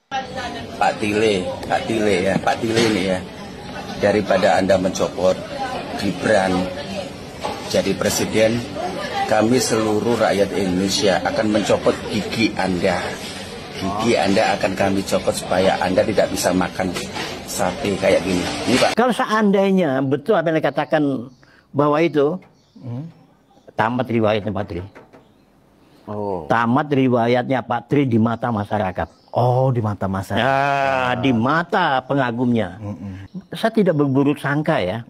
Pak Tile ini ya, daripada Anda mencopot Gibran jadi presiden, kami seluruh rakyat Indonesia akan mencopot gigi Anda. Gigi Anda akan kami copot supaya Anda tidak bisa makan sate kayak gini. Ini Pak. Kalau seandainya betul apa yang dikatakan bahwa itu tamat riwayatnya Pak Tri. Tamat riwayatnya Pak Tri di mata masyarakat. Oh, di mata masyarakat. Ya, di mata pengagumnya. Saya tidak berburuk sangka ya.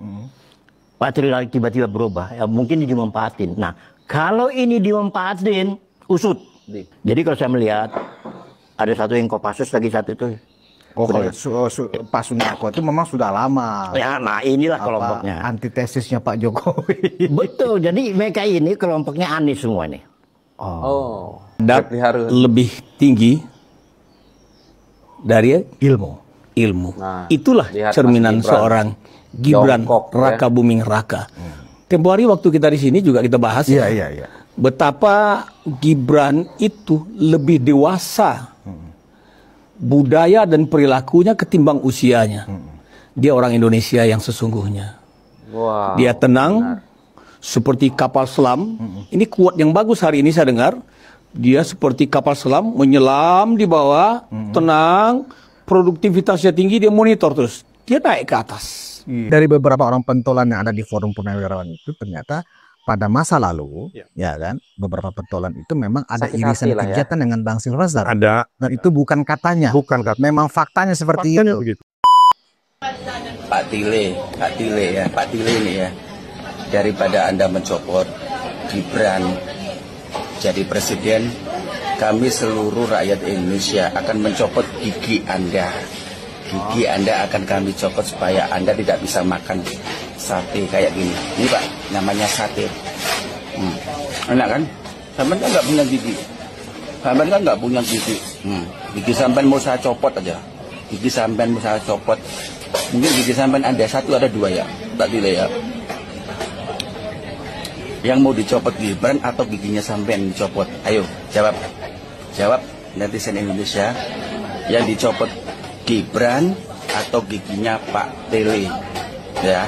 Pak Tri tiba-tiba berubah. Ya, mungkin dimanfaatin. Nah, kalau ini dimanfaatin, usut. Jadi kalau saya melihat ada satu yang Kopassus lagi satu itu. Oh, kalau Pak Sumiako itu memang sudah lama. Ya, nah inilah kelompoknya. Antitesisnya Pak Jokowi. Betul. Jadi mereka ini kelompoknya Anies semua nih. Dan lebih tinggi dari ilmu. Nah, itulah cerminan seorang Gibran Raka Buming Raka. Tempo hari waktu kita di sini juga kita bahas betapa Gibran itu lebih dewasa budaya dan perilakunya ketimbang usianya. Dia orang Indonesia yang sesungguhnya. Dia tenang seperti kapal selam. Ini quote yang bagus hari ini saya dengar. Dia seperti kapal selam menyelam di bawah, tenang, produktivitasnya tinggi, dia monitor terus. Dia naik ke atas. Dari beberapa orang pentolan yang ada di forum purnawirawan itu ternyata pada masa lalu, ya kan, beberapa pentolan itu memang ada irisan kegiatan dengan Bang Silvasar. Ada. Dan itu bukan katanya. Memang faktanya seperti itu. Begitu. Pak Tile ini ya, daripada Anda mencopot Gibran jadi presiden, kami seluruh rakyat Indonesia akan mencopot gigi Anda. Gigi Anda akan kami copot supaya Anda tidak bisa makan sate kayak gini. Ini Pak, namanya sate. Enak kan? Sampai kan nggak punya gigi. Sampai kan nggak punya gigi. Gigi sampai mau saya copot aja. Gigi sampai mau saya copot. Mungkin gigi sampai ada satu, ada dua ya. Tak Tile ya. Yang mau dicopot Gibran atau giginya sampean dicopot? Ayo jawab netizen Indonesia. Yang dicopot Gibran atau giginya Pak Tile? Ya,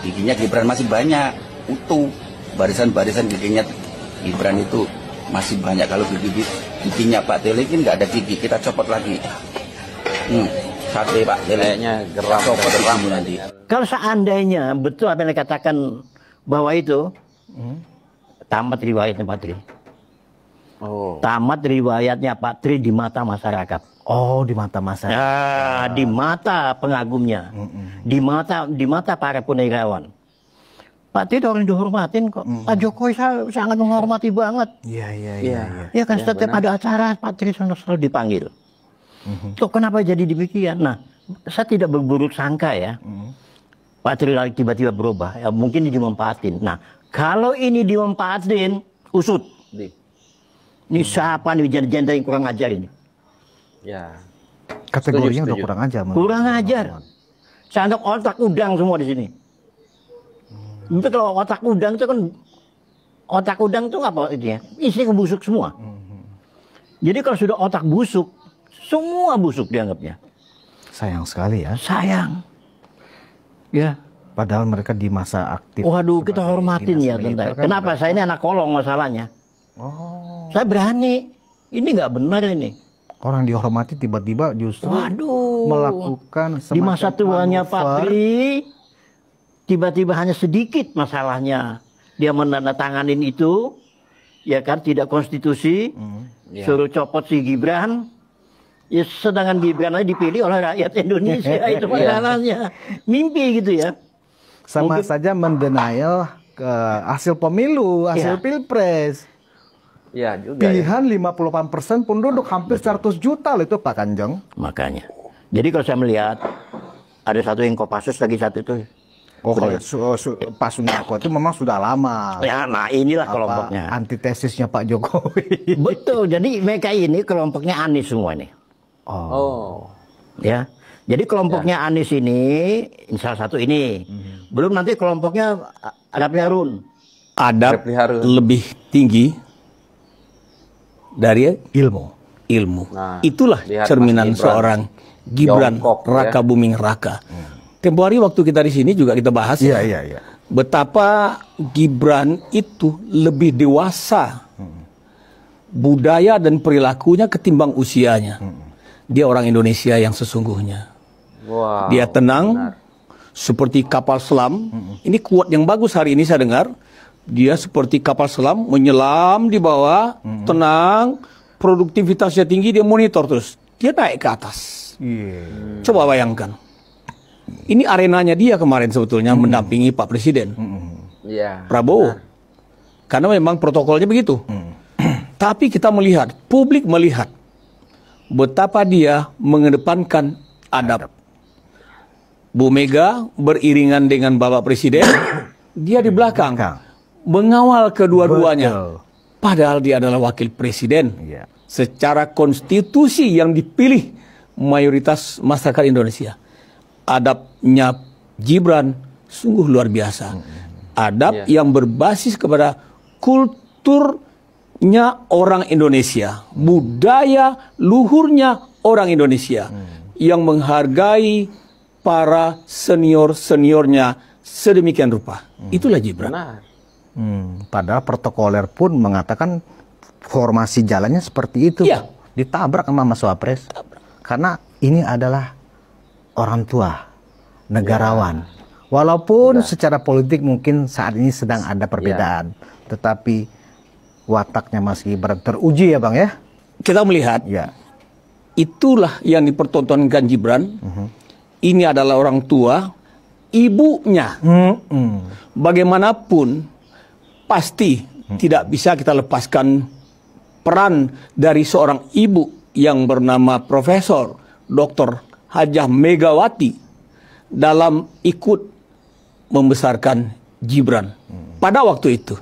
giginya Gibran masih banyak, utuh. Barisan-barisan giginya Gibran itu masih banyak. Kalau giginya Pak Tile ini nggak ada gigi, kita copot lagi. Sate Pak Tile nya geram nanti. Kalau seandainya betul apa yang dikatakan bahwa itu tamat riwayatnya Pak Tri. Tamat riwayatnya Pak Tri di mata masyarakat. Oh, di mata masyarakat. Ya, di mata pengagumnya. Di mata para purnawirawan. Pak Tri orang dihormatin kok. Pak Jokowi sangat menghormati banget. Iya. Ya kan setiap ada acara Pak Tri selalu dipanggil. Kok kenapa jadi demikian? Nah, saya tidak berburuk sangka ya. Pak Tri tiba-tiba berubah. Ya, mungkin dimanfaatin. Nah, kalau ini dimanfaatin, usut. Ini siapa nih janda-janda yang kurang ajar ini? Ya. Kategorinya udah kurang ajar. Kurang ajar. Saya anggap otak udang semua di sini. Itu kalau otak udang itu kan, otak udang itu apa itu ya? Isinya busuk semua. Jadi kalau sudah otak busuk, semua busuk dianggapnya. Sayang sekali ya. Sayang. Ya. Padahal mereka di masa aktif. Waduh, kita hormatin ya tentang. Kan kenapa? Saya ini anak kolong masalahnya. Saya berani. Ini nggak benar ini. Orang dihormati tiba-tiba justru melakukan di masa tuanya Pak Tri, tiba-tiba hanya sedikit masalahnya. Dia menandatanganin itu, ya kan, tidak konstitusi, suruh copot si Gibran. Ya, sedangkan Gibran aja dipilih oleh rakyat Indonesia, itu masalahnya. Mimpi gitu ya. Sama saja mendenial ke hasil pemilu, hasil pilpres. Ya juga. Pilihan 58% penduduk, hampir 100 juta loh itu Pak Kanjeng. Makanya. Jadi kalau saya melihat ada satu yang Kopassus lagi satu itu. Oh, kalau Pak Sumiako itu memang sudah lama. Ya, nah inilah kelompoknya. Antitesisnya Pak Jokowi. Betul. Jadi mereka ini kelompoknya Anies semua nih. Ya. Jadi kelompoknya Anies ini, salah satu ini. Belum nanti kelompoknya Refli Harun. Adab lebih tinggi dari ilmu. Itulah cerminan seorang Gibran Raka Buming Raka. Tempo hari waktu kita di sini juga kita bahas betapa Gibran itu lebih dewasa budaya dan perilakunya ketimbang usianya. Dia orang Indonesia yang sesungguhnya. Dia tenang seperti kapal selam. Ini quote yang bagus hari ini saya dengar. Dia seperti kapal selam menyelam di bawah, tenang, produktivitasnya tinggi, dia monitor terus. Dia naik ke atas. Coba bayangkan. Ini arenanya dia kemarin sebetulnya mendampingi Pak Presiden Prabowo. Karena memang protokolnya begitu. Tapi kita melihat, publik melihat betapa dia mengedepankan adab. Bu Mega beriringan dengan Bapak Presiden, dia di belakang mengawal kedua-duanya. Padahal dia adalah wakil presiden. Secara konstitusi yang dipilih mayoritas masyarakat Indonesia. Adabnya Gibran sungguh luar biasa. Adab yang berbasis kepada kulturnya orang Indonesia, budaya luhurnya orang Indonesia, yang menghargai para senior-seniornya sedemikian rupa. Itulah Gibran. Padahal protokoler pun mengatakan formasi jalannya seperti itu. Ditabrak sama Mas Wapres. Karena ini adalah orang tua, negarawan. Walaupun secara politik mungkin saat ini sedang ada perbedaan, tetapi wataknya Mas Gibran teruji ya Bang ya. Kita melihat, itulah yang dipertontonkan Gibran. Ini adalah orang tua, ibunya. Bagaimanapun pasti tidak bisa kita lepaskan peran dari seorang ibu yang bernama Profesor Dr. Hajah Megawati dalam ikut membesarkan Gibran pada waktu itu.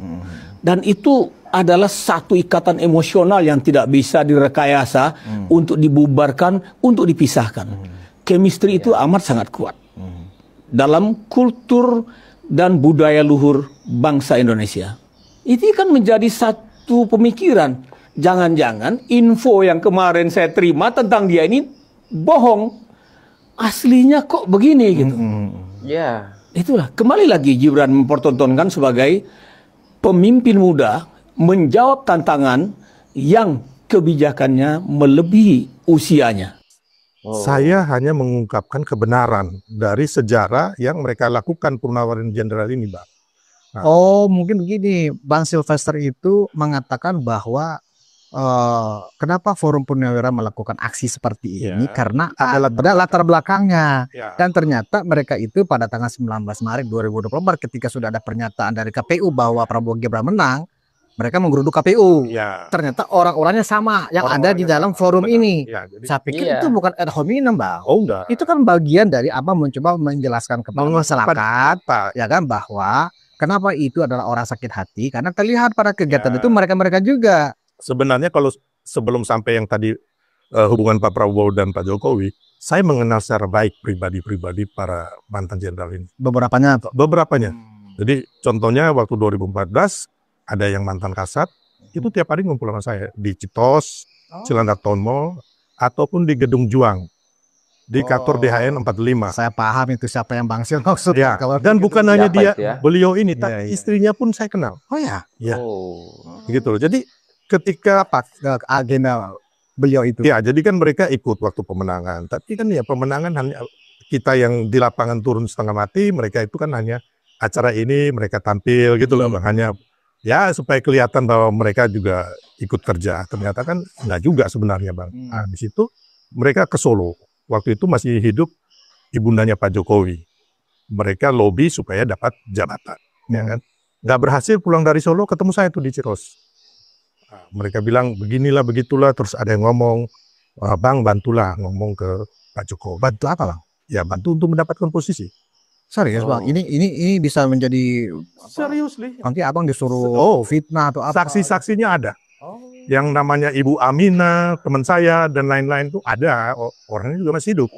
Dan itu adalah satu ikatan emosional yang tidak bisa direkayasa untuk dibubarkan, untuk dipisahkan. Chemistry itu amat sangat kuat dalam kultur dan budaya luhur bangsa Indonesia. Itu kan menjadi satu pemikiran. Jangan-jangan info yang kemarin saya terima tentang dia ini bohong. Aslinya kok begini gitu. Itulah, kembali lagi Gibran mempertontonkan sebagai pemimpin muda menjawab tantangan yang kebijakannya melebihi usianya. Saya hanya mengungkapkan kebenaran dari sejarah yang mereka lakukan Purnawaran Jenderal ini, Bang. Mungkin begini, Bang Sylvester itu mengatakan bahwa kenapa Forum Purnawirawan melakukan aksi seperti ini karena ada latar belakangnya. Dan ternyata mereka itu pada tanggal 19 Maret 2024 ketika sudah ada pernyataan dari KPU bahwa Prabowo Gibran menang, mereka menggeruduk KPU. Ternyata orang-orangnya sama yang ada di dalam forum ini. Saya pikir itu bukan ad hominem, Bang. Itu kan bagian dari apa mencoba menjelaskan kepada masyarakat, ya kan, bahwa kenapa itu adalah orang sakit hati karena terlihat pada kegiatan itu mereka-mereka juga. Sebenarnya kalau sebelum sampai yang tadi hubungan Pak Prabowo dan Pak Jokowi, saya mengenal secara baik pribadi-pribadi para mantan jenderal ini. Beberapanya. Jadi contohnya waktu 2014 ada yang mantan Kasat, itu tiap hari ngumpul sama saya di Citos, Cilandak Town Mall, ataupun di Gedung Juang, di kantor DHN 45. Saya paham itu siapa yang Bang Sil maksud. Dan bukan hanya dia, beliau ini, tapi istrinya pun saya kenal. Gitu loh. Jadi ketika agenda beliau itu. Jadi kan mereka ikut waktu pemenangan. Tapi kan ya pemenangan hanya kita yang di lapangan turun setengah mati, mereka itu kan hanya acara ini mereka tampil gitu loh, Bang. Hanya ya supaya kelihatan bahwa mereka juga ikut kerja. Ternyata kan enggak juga sebenarnya, Bang. Di situ mereka ke Solo. Waktu itu masih hidup ibundanya Pak Jokowi. Mereka lobby supaya dapat jabatan, ya kan? Nggak berhasil pulang dari Solo, ketemu saya tuh di Ciros. Mereka bilang beginilah begitulah, terus ada yang ngomong, Bang bantulah ngomong ke Pak Jokowi. Bantu apa, Bang? Ya bantu untuk mendapatkan posisi. Serius, Bang? Ini bisa menjadi serius nih. Nanti Abang disuruh fitnah atau apa? Saksi-saksinya ada. Yang namanya Ibu Amina, teman saya dan lain-lain tuh ada. Orangnya juga masih hidup.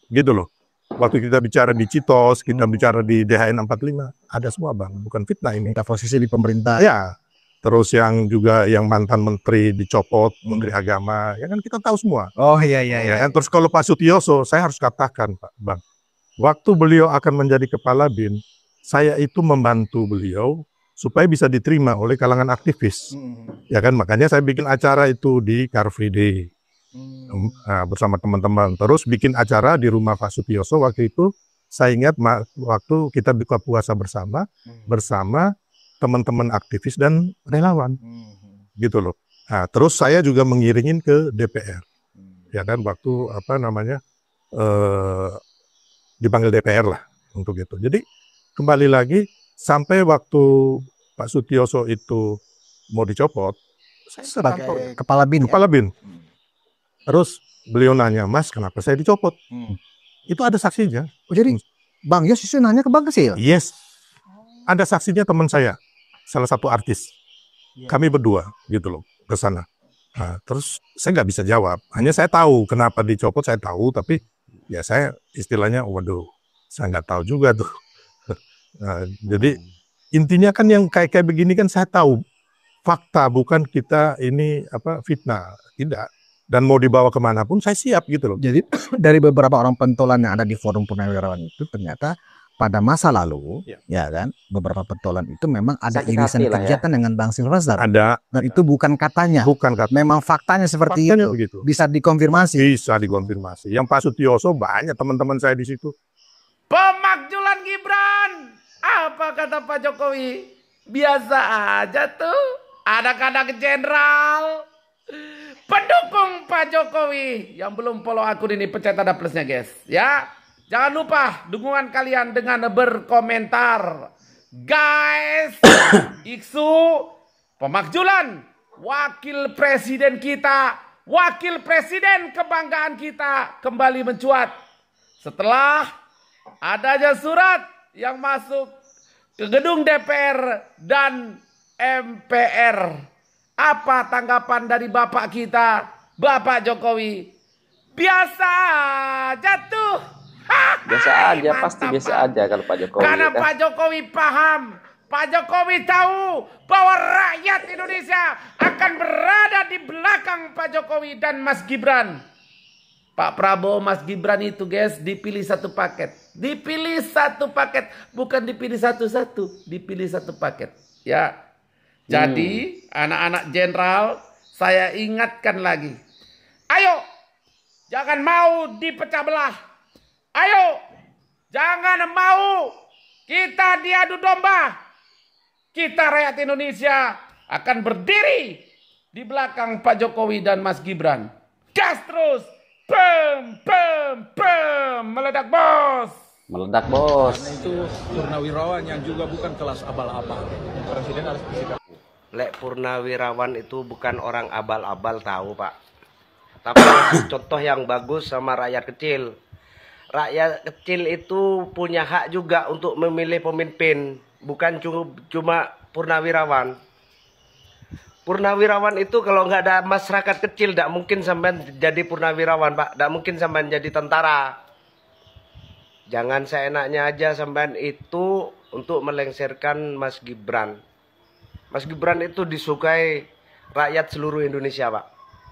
Gitu loh. Waktu kita bicara di Citos, kita bicara di DHN 45, ada semua, Bang. Bukan fitnah ini. Kita posisi di pemerintah. Ya. terus yang juga yang mantan menteri dicopot, menteri agama, ya kan kita tahu semua. Oh iya iya iya. Ya, terus kalau Pak Sutioso, saya harus katakan Pak Bang, waktu beliau akan menjadi kepala BIN, saya itu membantu beliau supaya bisa diterima oleh kalangan aktivis. Ya kan, makanya saya bikin acara itu di Car Free Day bersama teman-teman. Terus bikin acara di rumah Pak Sutioso waktu itu. Saya ingat waktu kita buka puasa bersama teman-teman aktivis dan relawan, gitu loh. Nah, terus saya juga mengiringin ke DPR, ya kan, waktu dipanggil DPR lah untuk itu. Jadi kembali lagi sampai waktu Pak Sutioso itu mau dicopot, saya sebagai kepala BIN. Kepala BIN. Terus beliau nanya, Mas, kenapa saya dicopot? Itu ada saksinya. Oh, jadi Bang Yos itu nanya ke Bang Kesil? Yes. Ada saksinya teman saya, salah satu artis. Kami berdua gitu loh ke sana. Nah, terus saya nggak bisa jawab. Hanya saya tahu kenapa dicopot, saya tahu. Tapi ya saya istilahnya, waduh, saya nggak tahu juga tuh. Nah, jadi intinya kan yang kayak begini kan saya tahu fakta, bukan kita ini fitnah, tidak. Dan mau dibawa kemanapun saya siap gitu loh. Jadi dari beberapa orang pentolan yang ada di Forum Purnawirawan itu ternyata pada masa lalu, ya kan, beberapa pentolan itu memang ada irisan kegiatan dengan Bang Sylvester. Ada. Dan itu bukan katanya. Bukan katanya. Memang faktanya seperti itu. Begitu. Bisa dikonfirmasi. Bisa dikonfirmasi. Yang Pak Sutioso banyak teman-teman saya di situ. Pemakzulan Gibran. Apa kata Pak Jokowi? Biasa aja tuh. Anak-anak jenderal. Pendukung Pak Jokowi yang belum follow akun ini pencet tanda plusnya guys ya. Jangan lupa dukungan kalian dengan berkomentar. Guys, Iksu pemakzulan wakil presiden kita, wakil presiden kebanggaan kita kembali mencuat setelah adanya surat yang masuk ke gedung DPR dan MPR. Apa tanggapan dari Bapak kita, Bapak Jokowi? Biasa aja tuh. Biasa aja, pasti biasa aja kalau Pak Jokowi. Karena Pak Jokowi paham, Pak Jokowi tahu bahwa rakyat Indonesia akan berada di belakang Pak Jokowi dan Mas Gibran. Pak Prabowo, Mas Gibran itu guys dipilih satu paket. Dipilih satu paket, bukan dipilih satu-satu, dipilih satu paket. Ya. Jadi anak-anak jenderal saya ingatkan lagi. Ayo jangan mau dipecah belah. Ayo jangan mau kita diadu domba. Kita rakyat Indonesia akan berdiri di belakang Pak Jokowi dan Mas Gibran. Gas terus. Bem, bem, bem. Meledak bos. Meledak bos. Karena itu purnawirawan yang juga bukan kelas abal-abal. Presiden harus bersikap. Lek Purnawirawan itu bukan orang abal-abal tahu Pak. Tapi contoh yang bagus sama rakyat kecil. Rakyat kecil itu punya hak juga untuk memilih pemimpin. Bukan cuma purnawirawan. Purnawirawan itu kalau nggak ada masyarakat kecil, tidak mungkin sampai jadi purnawirawan Pak. Tidak mungkin sampai jadi tentara. Jangan seenaknya aja sampai itu untuk melengsarkan Mas Gibran. Mas Gibran itu disukai rakyat seluruh Indonesia Pak.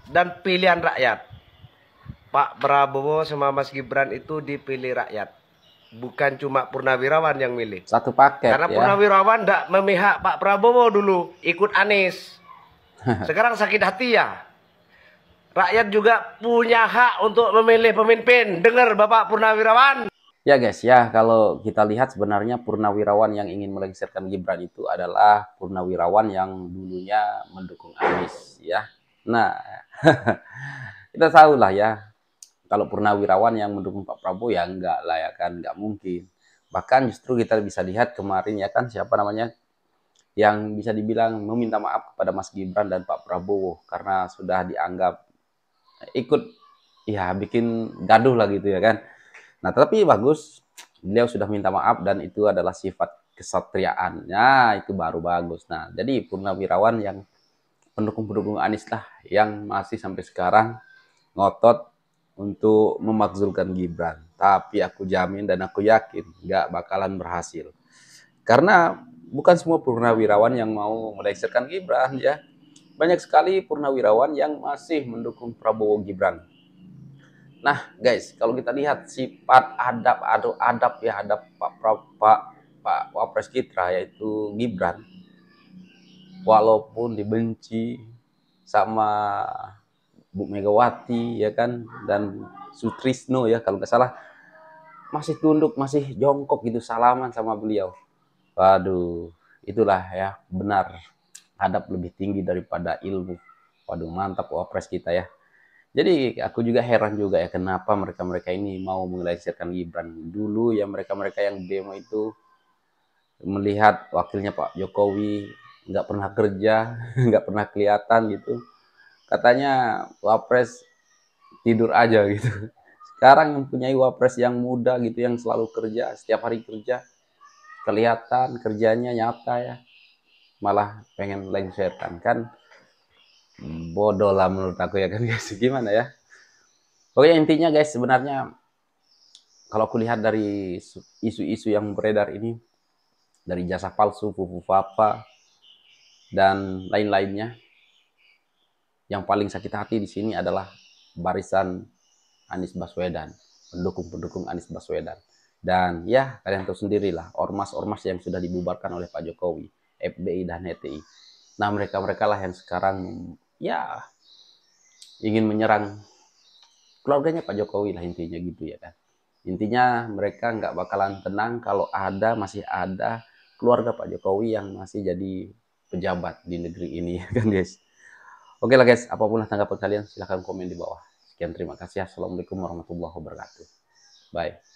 Dan pilihan rakyat. Pak Prabowo sama Mas Gibran itu dipilih rakyat. Bukan cuma purnawirawan yang milih. Satu paket. Karena ya. purnawirawan tidak memihak Pak Prabowo dulu. Ikut Anies. Sekarang sakit hati ya. Rakyat juga punya hak untuk memilih pemimpin. Dengar Bapak Purnawirawan. Ya guys, ya kalau kita lihat sebenarnya purnawirawan yang ingin melengsarkan Gibran itu adalah purnawirawan yang dulunya mendukung Anies ya. Nah, kita tahu lah ya, kalau purnawirawan yang mendukung Pak Prabowo ya enggak lah ya kan, enggak mungkin. Bahkan justru kita bisa lihat kemarin ya kan, siapa namanya, yang bisa dibilang meminta maaf kepada Mas Gibran dan Pak Prabowo karena sudah dianggap ikut ya bikin gaduh lah gitu ya kan. Nah, tapi bagus, beliau sudah minta maaf dan itu adalah sifat kesatriaannya, itu baru bagus. Nah, jadi purnawirawan yang pendukung-pendukung Anies lah yang masih sampai sekarang ngotot untuk memakzulkan Gibran. Tapi aku jamin dan aku yakin nggak bakalan berhasil. Karena bukan semua purnawirawan yang mau melengsarkan Gibran ya. Banyak sekali purnawirawan yang masih mendukung Prabowo Gibran. Nah, guys, kalau kita lihat sifat adab Pak Wapres kita yaitu Gibran, walaupun dibenci sama Bu Megawati ya kan dan Sutrisno ya kalau nggak salah, masih tunduk, masih jongkok gitu salaman sama beliau. Waduh, itulah ya benar adab lebih tinggi daripada ilmu. Waduh, mantap Wapres kita ya. Jadi aku juga heran juga ya kenapa mereka-mereka ini mau melengsarkan Gibran. Dulu ya mereka-mereka yang demo itu melihat wakilnya Pak Jokowi nggak pernah kerja, nggak pernah kelihatan gitu. Katanya Wapres tidur aja gitu. Sekarang mempunyai Wapres yang muda gitu, yang selalu kerja, setiap hari kerja, kelihatan kerjanya nyata ya. Malah pengen lengserkan kan. Bodoh lah menurut aku ya kan guys, gimana ya. Oke, intinya guys sebenarnya kalau aku lihat dari isu-isu yang beredar ini, dari jasa palsu, Fufufapa dan lain-lainnya, yang paling sakit hati di sini adalah barisan Anies Baswedan, pendukung Anies Baswedan. Dan ya kalian tahu sendirilah ormas-ormas yang sudah dibubarkan oleh Pak Jokowi, FPI dan HTI. Nah mereka-mereka lah yang sekarang ya ingin menyerang keluarganya Pak Jokowi lah intinya gitu ya kan. Intinya mereka nggak bakalan tenang kalau masih ada keluarga Pak Jokowi yang masih jadi pejabat di negeri ini ya kan guys. Oke lah guys, apapun tanggapan kalian silahkan komen di bawah. Sekian, terima kasih. Assalamualaikum warahmatullahi wabarakatuh. Bye.